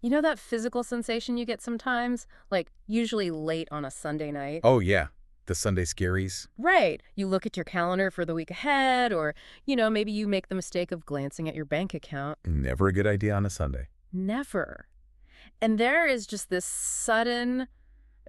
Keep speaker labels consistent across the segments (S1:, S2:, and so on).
S1: You know that physical sensation you get sometimes? Like, usually late on a Sunday night?
S2: Oh, yeah. The Sunday scaries.
S1: Right. You look at your calendar for the week ahead, or, maybe you make the mistake of glancing at your bank account.
S2: Never a good idea on a Sunday.
S1: Never. And there is just this sudden,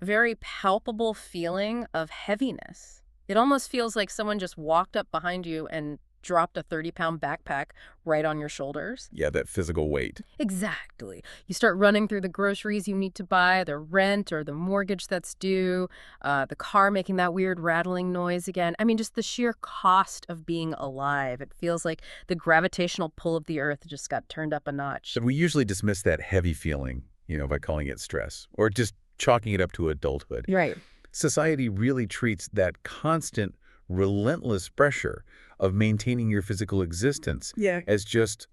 S1: very palpable feeling of heaviness. It almost feels like someone just walked up behind you and dropped a 30-pound backpack right on your shoulders.
S2: Yeah, that physical weight.
S1: Exactly. You start running through the groceries you need to buy, the rent or the mortgage that's due, the car making that weird rattling noise again. I mean, just the sheer cost of being alive. It feels like the gravitational pull of the earth just got turned up a notch.
S2: But we usually dismiss that heavy feeling, by calling it stress or just chalking it up to adulthood.
S1: Right.
S2: Society really treats that constant, relentless pressure of maintaining your physical existence as just,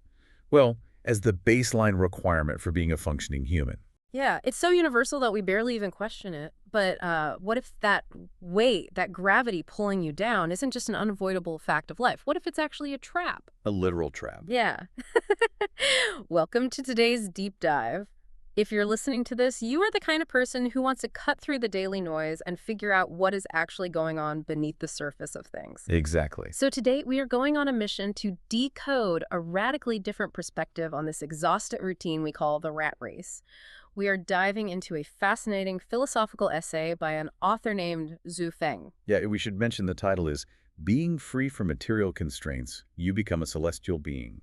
S2: well, as the baseline requirement for being a functioning human.
S1: Yeah, it's so universal that we barely even question it. But what if that weight, that gravity pulling you down, isn't just an unavoidable fact of life? What if it's actually a trap?
S2: A literal trap.
S1: Yeah. Welcome to today's deep dive. If you're listening to this, you are the kind of person who wants to cut through the daily noise and figure out what is actually going on beneath the surface of things.
S2: Exactly.
S1: So today we are going on a mission to decode a radically different perspective on this exhaustive routine we call the rat race. We are diving into a fascinating philosophical essay by an author named Zhu Feng.
S2: Yeah, we should mention the title is Being Free from Material Constraints, You Become a Celestial Being.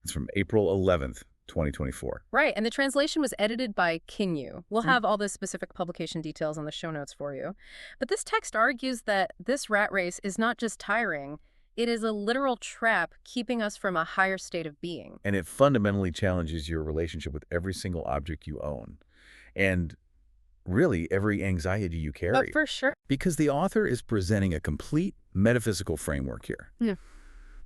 S2: It's from April 11th, 2024.
S1: Right, and the translation was edited by Kinyu. We'll have all the specific publication details on the show notes for you. But this text argues that this rat race is not just tiring, it is a literal trap keeping us from a higher state of being.
S2: And it fundamentally challenges your relationship with every single object you own. And really every anxiety you carry.
S1: For sure.
S2: Because the author is presenting a complete metaphysical framework here.
S1: Yeah.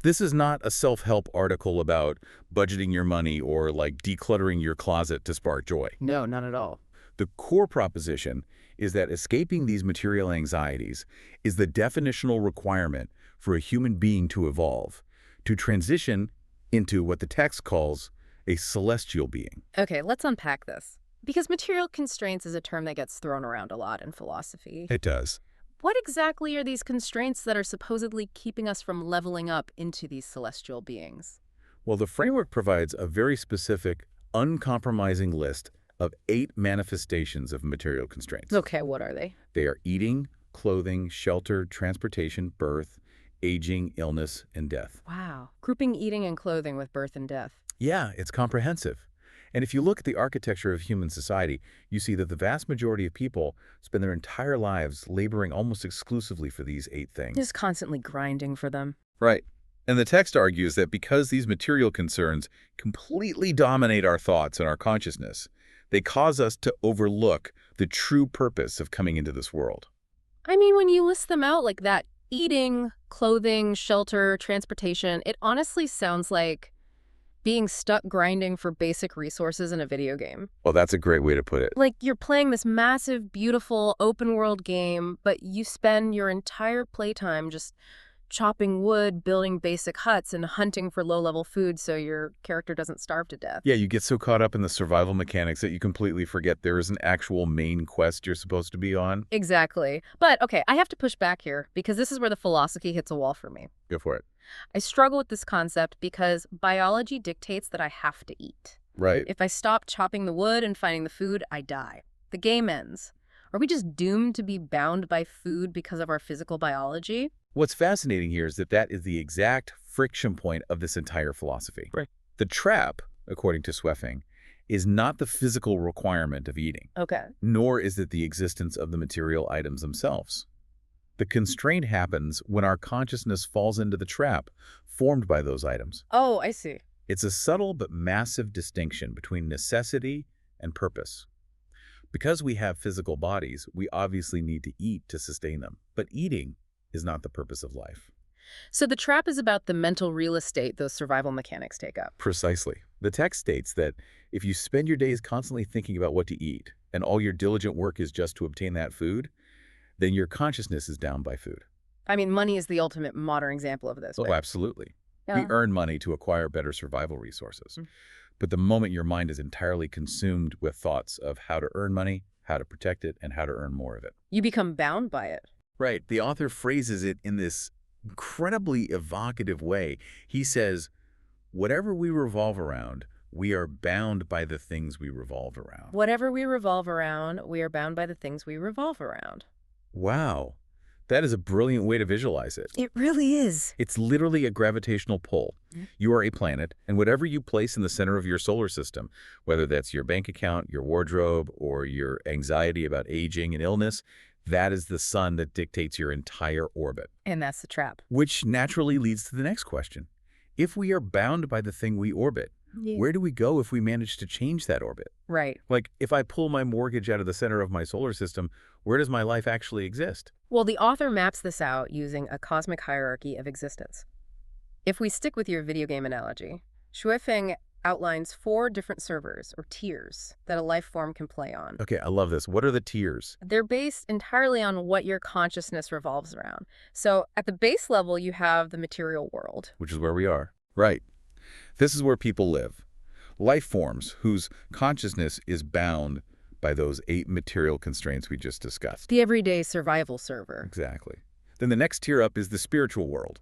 S2: This is not a self-help article about budgeting your money or like decluttering your closet to spark joy.
S1: No, not at all.
S2: The core proposition is that escaping these material anxieties is the definitional requirement for a human being to evolve, to transition into what the text calls a celestial being.
S1: Okay, let's unpack this. Because material constraints is a term that gets thrown around a lot in philosophy.
S2: It does.
S1: What exactly are these constraints that are supposedly keeping us from leveling up into these celestial beings?
S2: Well, the framework provides a very specific, uncompromising list of 8 manifestations of material constraints.
S1: Okay, what are they?
S2: They are eating, clothing, shelter, transportation, birth, aging, illness, and death.
S1: Wow. Grouping eating and clothing with birth and death.
S2: Yeah, it's comprehensive. And if you look at the architecture of human society, you see that the vast majority of people spend their entire lives laboring almost exclusively for these 8 things.
S1: Just constantly grinding for them.
S2: Right. And the text argues that because these material concerns completely dominate our thoughts and our consciousness, they cause us to overlook the true purpose of coming into this world.
S1: I mean, when you list them out like that, eating, clothing, shelter, transportation, it honestly sounds like being stuck grinding for basic resources in a video game.
S2: Well, that's a great way to put it.
S1: Like you're playing this massive, beautiful, open world game, but you spend your entire playtime just chopping wood, building basic huts, and hunting for low-level food so your character doesn't starve to death.
S2: Yeah, you get so caught up in the survival mechanics that you completely forget there is an actual main quest you're supposed to be on.
S1: Exactly. But, okay, I have to push back here because this is where the philosophy hits a wall for me.
S2: Go for it.
S1: I struggle with this concept because biology dictates that I have to eat.
S2: Right.
S1: If I stop chopping the wood and finding the food, I die. The game ends. Are we just doomed to be bound by food because of our physical biology?
S2: What's fascinating here is that that is the exact friction point of this entire philosophy. Right. The trap, according to Sweffing, is not the physical requirement of eating.
S1: Okay.
S2: Nor is it the existence of the material items themselves. The constraint happens when our consciousness falls into the trap formed by those items.
S1: Oh, I see.
S2: It's a subtle but massive distinction between necessity and purpose. Because we have physical bodies, we obviously need to eat to sustain them. But eating is not the purpose of life.
S1: So the trap is about the mental real estate those survival mechanics take up.
S2: Precisely. The text states that if you spend your days constantly thinking about what to eat, and all your diligent work is just to obtain that food, then your consciousness is down by food.
S1: I mean, money is the ultimate modern example of this.
S2: Oh,
S1: Right?
S2: absolutely.
S1: Yeah.
S2: We earn money to acquire better survival resources. But the moment your mind is entirely consumed with thoughts of how to earn money, how to protect it, and how to earn more of it.
S1: You become bound by it.
S2: Right. The author phrases it in this incredibly evocative way. He says, whatever we revolve around, we are bound by the things we revolve around.
S1: Whatever we revolve around, we are bound by the things we revolve around.
S2: Wow. That is a brilliant way to visualize it.
S1: It really is.
S2: It's literally a gravitational pull. You are a planet, and whatever you place in the center of your solar system, whether that's your bank account, your wardrobe, or your anxiety about aging and illness, that is the sun that dictates your entire orbit.
S1: And that's the trap.
S2: Which naturally leads to the next question. If we are bound by the thing we orbit, where do we go if we manage to change that orbit?
S1: Right.
S2: Like, if I pull my mortgage out of the center of my solar system, where does my life actually exist?
S1: Well, the author maps this out using a cosmic hierarchy of existence. If we stick with your video game analogy, Shui Feng outlines 4 different servers, or tiers, that a life form can play on.
S2: Okay, I love this. What are the tiers?
S1: They're based entirely on what your consciousness revolves around. So at the base level, you have the material world.
S2: Which is where we are. Right. This is where people live. Life forms whose consciousness is bound by those 8 material constraints we just discussed.
S1: The everyday survival server.
S2: Exactly. Then the next tier up is the spiritual world.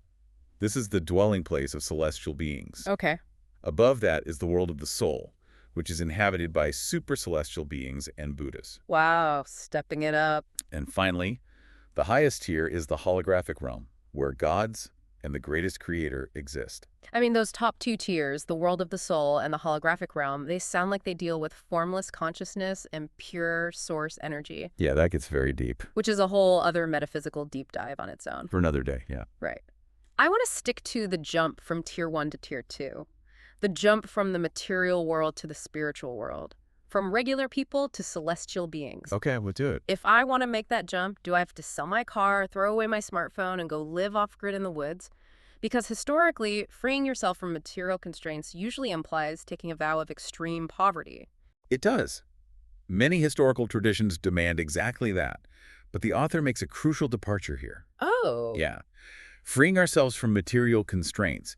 S2: This is the dwelling place of celestial beings.
S1: Okay.
S2: Above that is the world of the soul, which is inhabited by super celestial beings and Buddhas.
S1: Wow, stepping it up.
S2: And finally, the highest tier is the holographic realm, where gods and the greatest creator exist.
S1: I mean, those top 2 tiers, the world of the soul and the holographic realm, they sound like they deal with formless consciousness and pure source energy.
S2: Yeah, that gets very deep.
S1: Which is a whole other metaphysical deep dive on its own.
S2: For another day, yeah.
S1: Right. I want to stick to the jump from tier 1 to tier 2. The jump from the material world to the spiritual world. From regular people to celestial beings.
S2: Okay, we'll do it.
S1: If I want to make that jump, do I have to sell my car, throw away my smartphone, and go live off-grid in the woods? Because historically, freeing yourself from material constraints usually implies taking a vow of extreme poverty.
S2: It does. Many historical traditions demand exactly that, but the author makes a crucial departure here.
S1: Oh.
S2: Yeah. Freeing ourselves from material constraints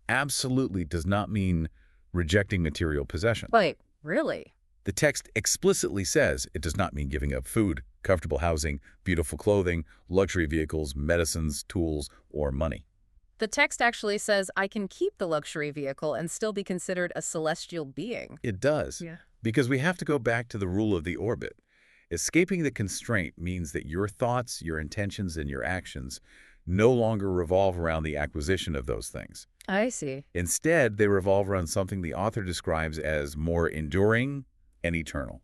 S2: absolutely does not mean rejecting material possession.
S1: Wait, really?
S2: The text explicitly says it does not mean giving up food, comfortable housing, beautiful clothing, luxury vehicles, medicines, tools, or money.
S1: The text actually says I can keep the luxury vehicle and still be considered a celestial being.
S2: It does.
S1: Yeah.
S2: Because we have to go back to the rule of the orbit. Escaping the constraint means that your thoughts, your intentions, and your actions no longer revolve around the acquisition of those things.
S1: I see.
S2: Instead, they revolve around something the author describes as more enduring and eternal.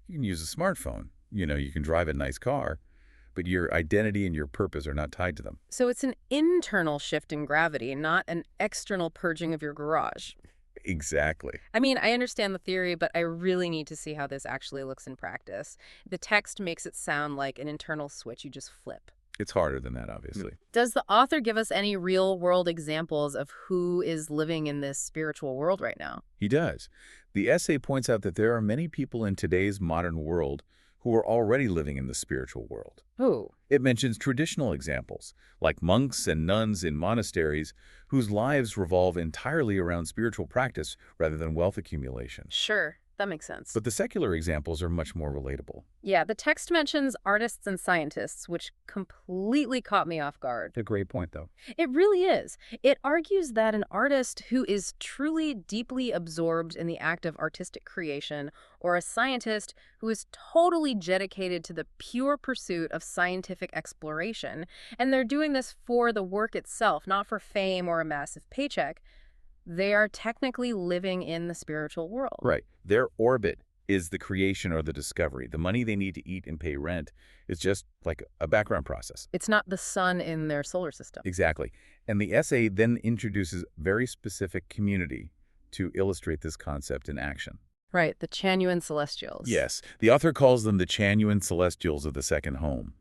S2: You can use a smartphone. You can drive a nice car, but your identity and your purpose are not tied to them.
S1: So it's an internal shift in gravity, not an external purging of your garage.
S2: Exactly.
S1: I mean, I understand the theory, but I really need to see how this actually looks in practice. The text makes it sound like an internal switch you just flip.
S2: It's harder than that, obviously.
S1: Does the author give us any real-world examples of who is living in this spiritual world right now?
S2: He does. The essay points out that there are many people in today's modern world who are already living in the spiritual world.
S1: Who?
S2: It mentions traditional examples, like monks and nuns in monasteries whose lives revolve entirely around spiritual practice rather than wealth accumulation.
S1: Sure, that makes sense.
S2: But the secular examples are much more relatable.
S1: Yeah, the text mentions artists and scientists, which completely caught me off guard.
S2: A great point, though.
S1: It really is. It argues that an artist who is truly deeply absorbed in the act of artistic creation, or a scientist who is totally dedicated to the pure pursuit of scientific exploration, and they're doing this for the work itself, not for fame or a massive paycheck, they are technically living in the spiritual world.
S2: Right. Their orbit is the creation or the discovery. The money they need to eat and pay rent is just like a background process.
S1: It's not the sun in their solar system.
S2: Exactly. And the essay then introduces very specific community to illustrate this concept in action.
S1: Right, the Chanyuan Celestials.
S2: Yes, the author calls them the Chanyuan Celestials of the second home.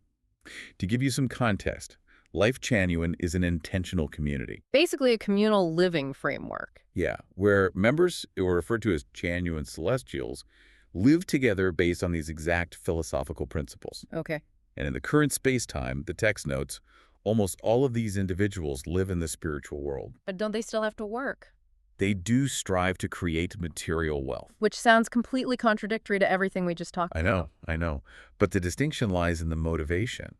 S2: To give you some context, Life Chanyuan is an intentional community.
S1: Basically a communal living framework.
S2: Yeah, where members, who are referred to as Chanyuan Celestials, live together based on these exact philosophical principles.
S1: Okay.
S2: And in the current space-time, the text notes, almost all of these individuals live in the spiritual world.
S1: But don't they still have to work?
S2: They do strive to create material wealth.
S1: Which sounds completely contradictory to everything we just talked about.
S2: I know. But the distinction lies in the motivation.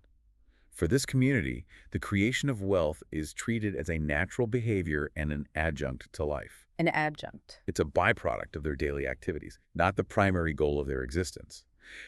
S2: For this community, the creation of wealth is treated as a natural behavior and an adjunct to life.
S1: An adjunct.
S2: It's a byproduct of their daily activities, not the primary goal of their existence.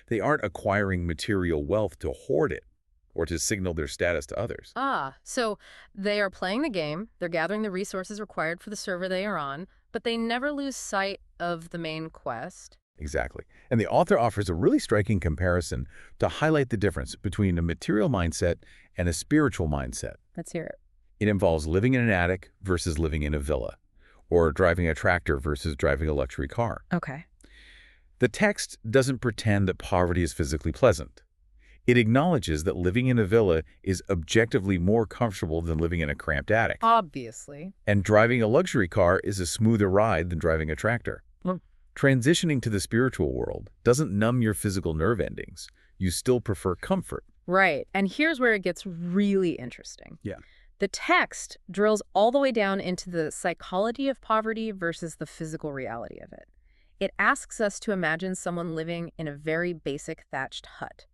S2: They aren't acquiring material wealth to hoard it or to signal their status to others.
S1: Ah, so they are playing the game, they're gathering the resources required for the server they are on, but they never lose sight of the main quest.
S2: Exactly. And the author offers a really striking comparison to highlight the difference between a material mindset and a spiritual mindset.
S1: Let's hear it.
S2: It involves living in an attic versus living in a villa, or driving a tractor versus driving a luxury car.
S1: Okay.
S2: The text doesn't pretend that poverty is physically pleasant. It acknowledges that living in a villa is objectively more comfortable than living in a cramped attic.
S1: Obviously.
S2: And driving a luxury car is a smoother ride than driving a tractor. Transitioning to the spiritual world doesn't numb your physical nerve endings. You still prefer comfort.
S1: Right. And here's where it gets really interesting.
S2: Yeah.
S1: The text drills all the way down into the psychology of poverty versus the physical reality of it. It asks us to imagine someone living in a very basic thatched hut.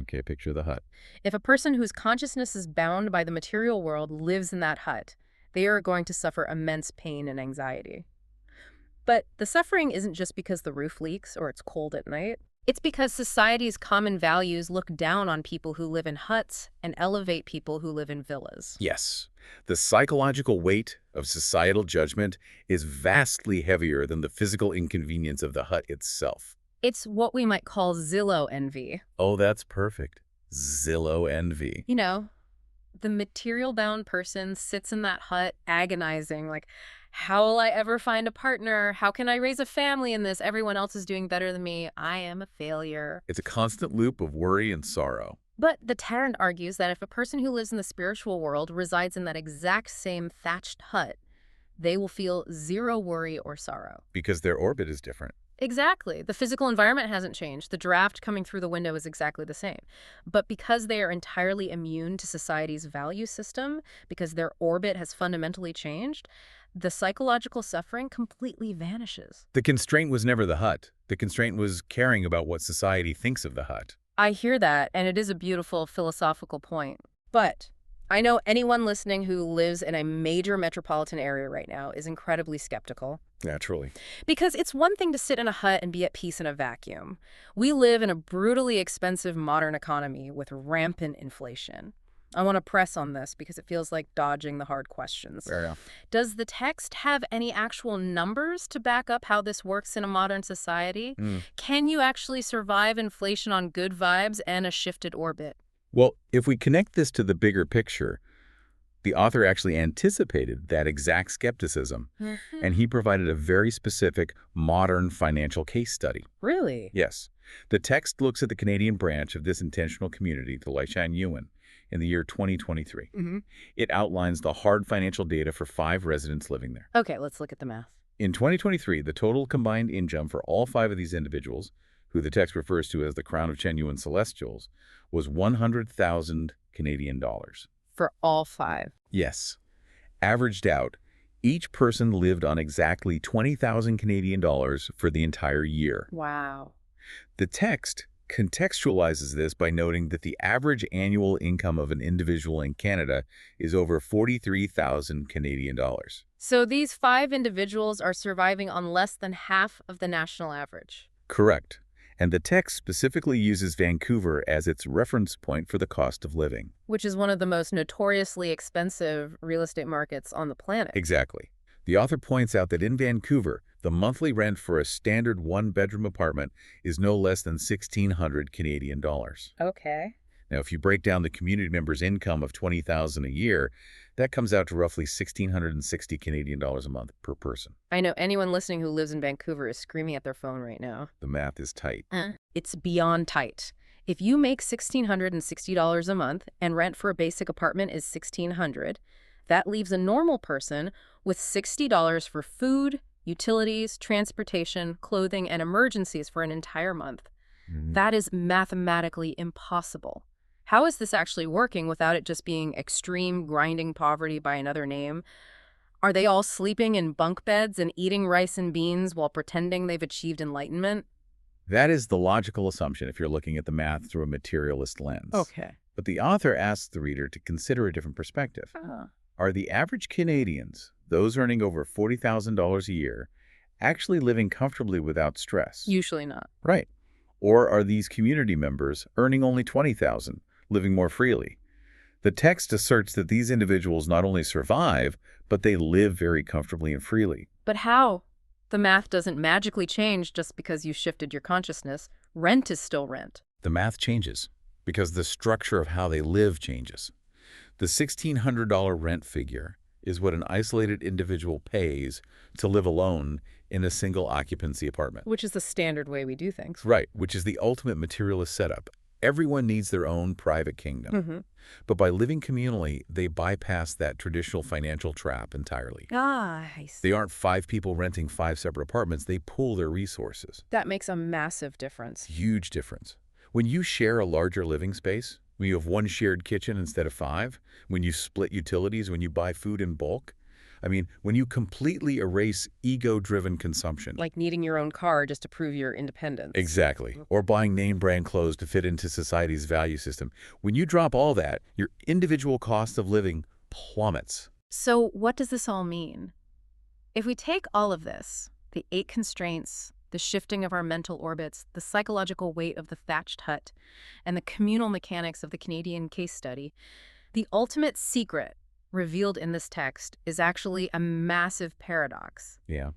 S2: Okay, picture the hut.
S1: If a person whose consciousness is bound by the material world lives in that hut, they are going to suffer immense pain and anxiety. But the suffering isn't just because the roof leaks or it's cold at night. It's because society's common values look down on people who live in huts and elevate people who live in villas.
S2: Yes. The psychological weight of societal judgment is vastly heavier than the physical inconvenience of the hut itself.
S1: It's what we might call Zillow envy.
S2: Oh, that's perfect. Zillow envy.
S1: You know, the material-bound person sits in that hut agonizing, like, how will I ever find a partner? How can I raise a family in this? Everyone else is doing better than me. I am a failure.
S2: It's a constant loop of worry and sorrow.
S1: But the Tarrant argues that if a person who lives in the spiritual world resides in that exact same thatched hut, they will feel zero worry or sorrow.
S2: Because their orbit is different.
S1: Exactly. The physical environment hasn't changed. The draft coming through the window is exactly the same. But because they are entirely immune to society's value system, because their orbit has fundamentally changed, the psychological suffering completely vanishes.
S2: The constraint was never the hut. The constraint was caring about what society thinks of the hut.
S1: I hear that, and it is a beautiful philosophical point. But I know anyone listening who lives in a major metropolitan area right now is incredibly skeptical.
S2: Naturally.
S1: Because it's one thing to sit in a hut and be at peace in a vacuum. We live in a brutally expensive modern economy with rampant inflation. I want to press on this because it feels like dodging the hard questions.
S2: Fair enough.
S1: Does the text have any actual numbers to back up how this works in a modern society? Can you actually survive inflation on good vibes and a shifted orbit?
S2: Well, if we connect this to the bigger picture, the author actually anticipated that exact skepticism, and he provided a very specific modern financial case study.
S1: Really?
S2: Yes. The text looks at the Canadian branch of this intentional community, the Laishan Yuan, in the year 2023. It outlines the hard financial data for 5 residents living there.
S1: Okay, let's look at the math.
S2: In 2023, the total combined income for all 5 of these individuals, who the text refers to as the Crown of Chen Yuan Celestials, was 100,000 Canadian dollars.
S1: For all 5?
S2: Yes. Averaged out, each person lived on exactly 20,000 Canadian dollars for the entire year.
S1: Wow.
S2: The text contextualizes this by noting that the average annual income of an individual in Canada is over 43,000 Canadian dollars.
S1: So these 5 individuals are surviving on less than half of the national average.
S2: Correct. And the text specifically uses Vancouver as its reference point for the cost of living.
S1: Which is one of the most notoriously expensive real estate markets on the planet.
S2: Exactly. The author points out that in Vancouver, the monthly rent for a standard 1-bedroom apartment is no less than 1,600 Canadian dollars.
S1: Okay.
S2: Now, if you break down the community member's income of $20,000 a year, that comes out to roughly 1,660 Canadian dollars a month per person.
S1: I know anyone listening who lives in Vancouver is screaming at their phone right now.
S2: The math is tight.
S1: It's beyond tight. If you make $1,660 a month and rent for a basic apartment is $1,600, that leaves a normal person with $60 for food, utilities, transportation, clothing, and emergencies for an entire month. That is mathematically impossible. How is this actually working without it just being extreme grinding poverty by another name? Are they all sleeping in bunk beds and eating rice and beans while pretending they've achieved enlightenment?
S2: That is the logical assumption if you're looking at the math through a materialist lens.
S1: Okay.
S2: But the author asks the reader to consider a different perspective. Are the average Canadians, those earning over $40,000 a year, actually living comfortably without stress?
S1: Usually not.
S2: Right. Or are these community members earning only $20,000, living more freely? The text asserts that these individuals not only survive, but they live very comfortably and freely.
S1: But how? The math doesn't magically change just because you shifted your consciousness. Rent is still rent.
S2: The math changes because the structure of how they live changes. The $1,600 rent figure is what an isolated individual pays to live alone in a single occupancy apartment.
S1: Which is the standard way we do things.
S2: Right, which is the ultimate materialist setup. Everyone needs their own private kingdom. But by living communally, they bypass that traditional financial trap entirely.
S1: I see.
S2: They aren't 5 people renting 5 separate apartments. They pool their resources.
S1: That makes a massive difference.
S2: Huge difference. When you share a larger living space, when you have one shared kitchen instead of 5, when you split utilities, when you buy food in bulk, when you completely erase ego-driven consumption.
S1: Like needing your own car just to prove your independence.
S2: Exactly. Or buying name-brand clothes to fit into society's value system. When you drop all that, your individual cost of living plummets.
S1: So what does this all mean? If we take all of this, the 8 constraints, the shifting of our mental orbits, the psychological weight of the thatched hut, and the communal mechanics of the Canadian case study, the ultimate secret revealed in this text is actually a massive paradox.
S2: Yeah.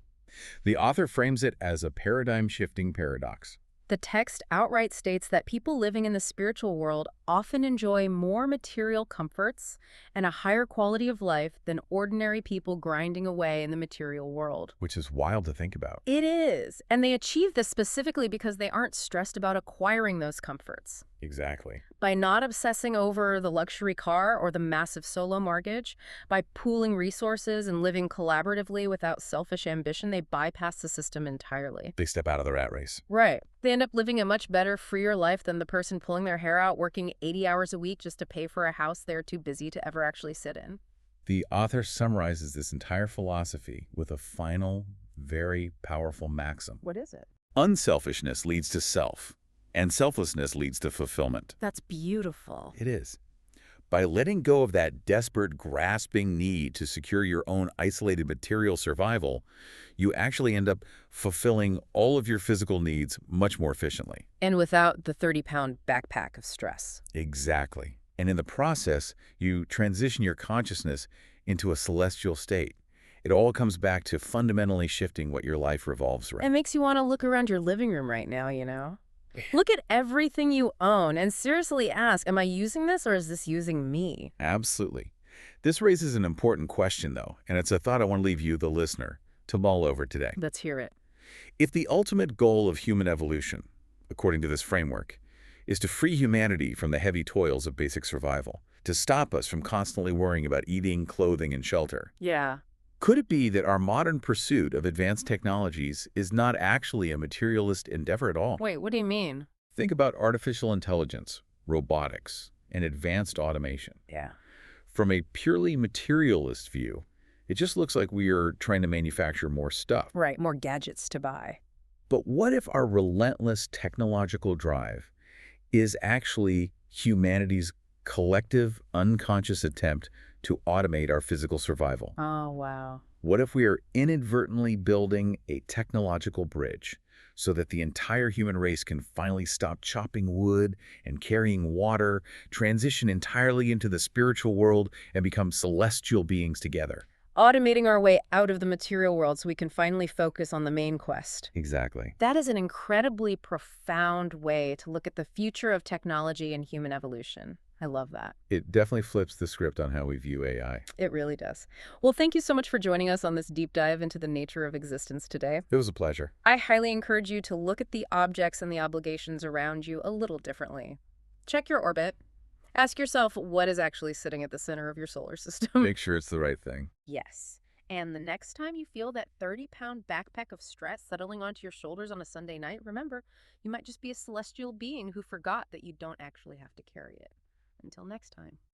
S2: The author frames it as a paradigm-shifting paradox.
S1: The text outright states that people living in the spiritual world often enjoy more material comforts and a higher quality of life than ordinary people grinding away in the material world.
S2: Which is wild to think about.
S1: It is. And they achieve this specifically because they aren't stressed about acquiring those comforts.
S2: Exactly.
S1: By not obsessing over the luxury car or the massive solo mortgage, by pooling resources and living collaboratively without selfish ambition, they bypass the system entirely.
S2: They step out of the rat race.
S1: Right. They end up living a much better, freer life than the person pulling their hair out, working 80 hours a week just to pay for a house they're too busy to ever actually sit in.
S2: The author summarizes this entire philosophy with a final, very powerful maxim.
S1: What is it?
S2: Unselfishness leads to self, and selflessness leads to fulfillment.
S1: That's beautiful.
S2: It is. By letting go of that desperate, grasping need to secure your own isolated material survival, you actually end up fulfilling all of your physical needs much more efficiently.
S1: And without the 30-pound backpack of stress.
S2: Exactly. And in the process, you transition your consciousness into a celestial state. It all comes back to fundamentally shifting what your life revolves around.
S1: It makes you want to look around your living room right now, you know? Look at everything you own and seriously ask, am I using this or is this using me?
S2: Absolutely. This raises an important question, though, and it's a thought I want to leave you, the listener, to mull over today.
S1: Let's hear it.
S2: If the ultimate goal of human evolution, according to this framework, is to free humanity from the heavy toils of basic survival, to stop us from constantly worrying about eating, clothing, and shelter,
S1: Yeah.
S2: could it be that our modern pursuit of advanced technologies is not actually a materialist endeavor at all?
S1: Wait, what do you mean?
S2: Think about artificial intelligence, robotics, and advanced automation.
S1: Yeah.
S2: From a purely materialist view, it just looks like we are trying to manufacture more stuff.
S1: Right, more gadgets to buy.
S2: But what if our relentless technological drive is actually humanity's collective, unconscious attempt to automate our physical survival?
S1: Oh, wow.
S2: What if we are inadvertently building a technological bridge so that the entire human race can finally stop chopping wood and carrying water, transition entirely into the spiritual world, and become celestial beings together?
S1: Automating our way out of the material world so we can finally focus on the main quest.
S2: Exactly.
S1: That is an incredibly profound way to look at the future of technology and human evolution. I love that.
S2: It definitely flips the script on how we view AI.
S1: It really does. Well, thank you so much for joining us on this deep dive into the nature of existence today.
S2: It was a pleasure.
S1: I highly encourage you to look at the objects and the obligations around you a little differently. Check your orbit. Ask yourself what is actually sitting at the center of your solar system.
S2: Make sure it's the right thing.
S1: Yes. And the next time you feel that 30-pound backpack of stress settling onto your shoulders on a Sunday night, remember, you might just be a celestial being who forgot that you don't actually have to carry it. Until next time.